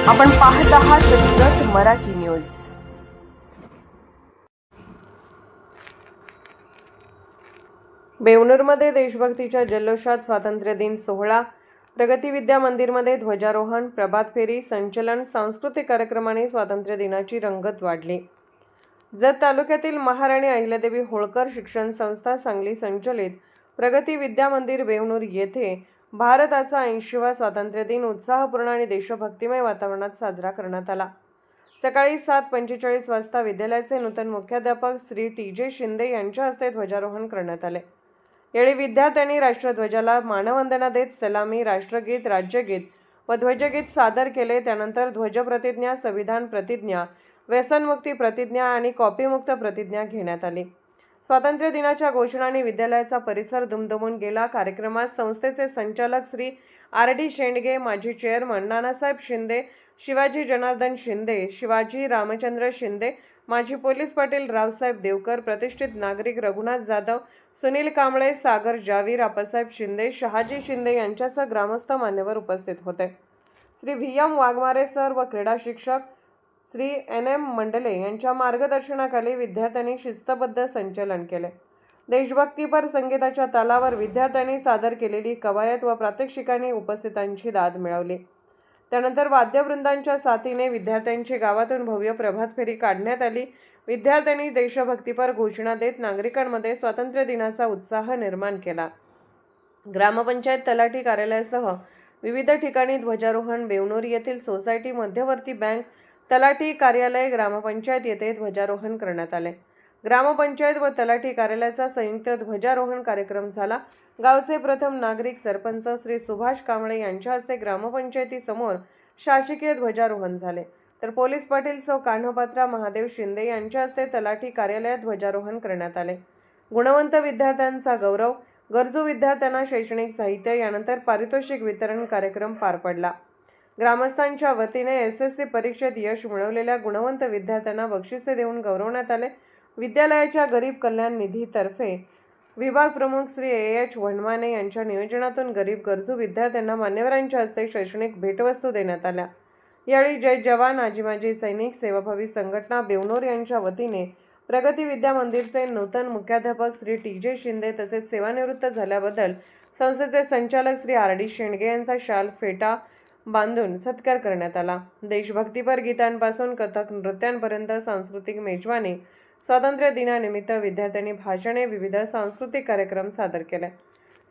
आपण पाहत आहात जत मराठी न्यूज। बेवनूरमध्ये देशभक्तीच्या जल्लोषात स्वातंत्र्य दिन सोहळा, प्रगती विद्या मंदिरमध्ये ध्वजारोहण, प्रभात फेरी, संचलन, सांस्कृतिक कार्यक्रमाने स्वातंत्र्य दिनाची रंगत वाढली। जत तालुक्यातील महाराणी अहिल्यादेवी होळकर शिक्षण संस्था सांगली संचलित प्रगती विद्या मंदिर बेवनूर येथे भारताचा 80वा स्वातंत्र्य दिन उत्साहपूर्ण आणि देशभक्तिमय वातावरणात साजरा करण्यात आला। सकाळी 7:45 वाजता विद्यालयाचे नूतन मुख्याध्यापक श्री TJ शिंदे यांच्या हस्ते ध्वजारोहण करण्यात आले। यावेळी विद्यार्थ्यांनी राष्ट्रध्वजाला मानवंदना देत सलामी, राष्ट्रगीत, राज्यगीत व ध्वजगीत सादर केले। त्यानंतर ध्वजप्रतिज्ञा, संविधान प्रतिज्ञा, व्यसनमुक्ती प्रतिज्ञा आणि कॉपीमुक्त प्रतिज्ञा घेण्यात आली। स्वातंत्र्य दिनाच्या घोषणाने विद्यालयाचा परिसर दुमदुमून गेला। कार्यक्रमात संस्थेचे संचालक श्री RD शेंडगे, माजी चेअरमन नानासाहेब शिंदे, शिवाजी जनार्दन शिंदे, शिवाजी रामचंद्र शिंदे, माजी पोलीस पाटील रावसाहेब देवकर, प्रतिष्ठित नागरिक रघुनाथ जाधव, सुनील कांबळे, सागर जावीर, आप्पासाहेब शिंदे, शहाजी शिंदे यांच्यासह ग्रामस्थ मान्यवर उपस्थित होते। श्री VM वाघमारे सर व क्रीडा शिक्षक श्री NM मंडले यांच्या मार्गदर्शनाखाली विद्यार्थ्यांनी शिस्तबद्ध संचलन केले। देशभक्तीपर संगीताच्या तालावर विद्यार्थ्यांनी सादर केलेली कवायत व प्रात्यक्षिकांनी उपस्थितांची दाद मिळवली। त्यानंतर वाद्यवृंदांच्या साथीने विद्यार्थ्यांची गावातून भव्य प्रभात फेरी काढण्यात आली। विद्यार्थ्यांनी देशभक्तीपर घोषणा देत नागरिकांमध्ये स्वातंत्र्य दिनाचा उत्साह निर्माण केला। ग्रामपंचायत तलाठी कार्यालयासह विविध ठिकाणी ध्वजारोहण, बेवनूर येथील सोसायटी, मध्यवर्ती बँक, तलाठी कार्यालय, ग्रामपंचायत येथे ध्वजारोहण करण्यात आले। ग्रामपंचायत व तलाठी कार्यालयाचा संयुक्त ध्वजारोहण कार्यक्रम झाला। गावचे प्रथम नागरिक सरपंच श्री सुभाष कांबळे यांच्या हस्ते ग्रामपंचायतीसमोर शासकीय ध्वजारोहण झाले, तर पोलीस पाटील सौ कान्होपात्रा महादेव शिंदे यांच्या हस्ते तलाठी कार्यालयात ध्वजारोहण करण्यात आले। गुणवंत विद्यार्थ्यांचा गौरव, गरजू विद्यार्थ्यांना शैक्षणिक साहित्य, यानंतर पारितोषिक वितरण कार्यक्रम पार पडला। ग्रामस्थांच्या वतीने SSC परीक्षेत यश मिळवलेल्या गुणवंत विद्यार्थ्यांना बक्षिसे देऊन गौरवण्यात आले। विद्यालयाच्या गरीब कल्याण निधीतर्फे विभाग प्रमुख श्री AH वनमाने यांच्या नियोजनातून गरीब गरजू विद्यार्थ्यांना मान्यवरांच्या हस्ते शैक्षणिक भेटवस्तू देण्यात आल्या। यावेळी जय जवान, आजी माजी सैनिक, सेवाभावी संघटना बेवनूर यांच्या वतीने प्रगती विद्या मंदिरचे नूतन मुख्याध्यापक श्री TJ शिंदे तसेच सेवानिवृत्त झाल्याबद्दल संस्थेचे संचालक श्री RD शेंडगे यांचा शाल फेटा बांधून सत्कार करण्यात आला। देशभक्तीपर गीतांपासून कथक नृत्यांपर्यंत सांस्कृतिक मेजवानी, स्वातंत्र्य दिनानिमित्त विद्यार्थ्यांनी भाषणे, विविध सांस्कृतिक कार्यक्रम सादर केले।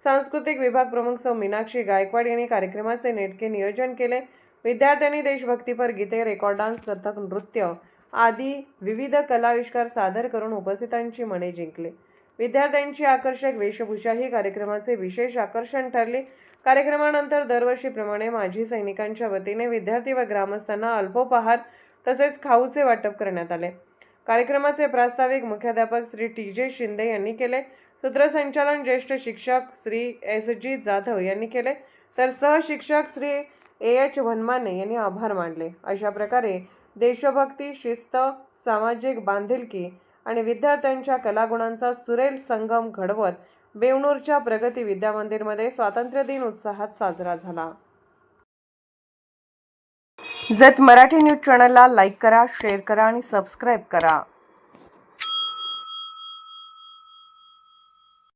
सांस्कृतिक विभाग प्रमुख सौ मीनाक्षी गायकवाड यांनी कार्यक्रमाचे नेटके नियोजन केले। विद्यार्थ्यांनी देशभक्तीपर गीते, रेकॉर्ड डान्स, कथक नृत्य आदी विविध कलाविष्कार सादर करून उपस्थितांची मने जिंकली। विद्यार्थ्यांची आकर्षक वेशभूषा ही कार्यक्रमाचे विशेष आकर्षण ठरली। कार्यक्रमानंतर दरवर्षीप्रमाणे माजी सैनिकांच्या वतीने विद्यार्थी व ग्रामस्थांना अल्पोपहार तसेच खाऊचे वाटप करण्यात आले। कार्यक्रमाचे प्रास्ताविक मुख्याध्यापक श्री TJ शिंदे यांनी केले। सूत्रसंचालन ज्येष्ठ शिक्षक श्री SG जाधव यांनी केले, तर सहशिक्षक श्री AH वनमाने यांनी आभार मानले। अशा प्रकारे देशभक्ती, शिस्त, सामाजिक बांधिलकी आणि विद्यार्थ्यांच्या कलागुणांचा सुरेल संगम घडवत बेवनूरच्या प्रगती विद्या मंदिरमध्ये स्वातंत्र्य दिन उत्साहात साजरा झाला। जत मराठी न्यूज चॅनलला लाईक करा, शेअर करा आणि सबस्क्राईब करा।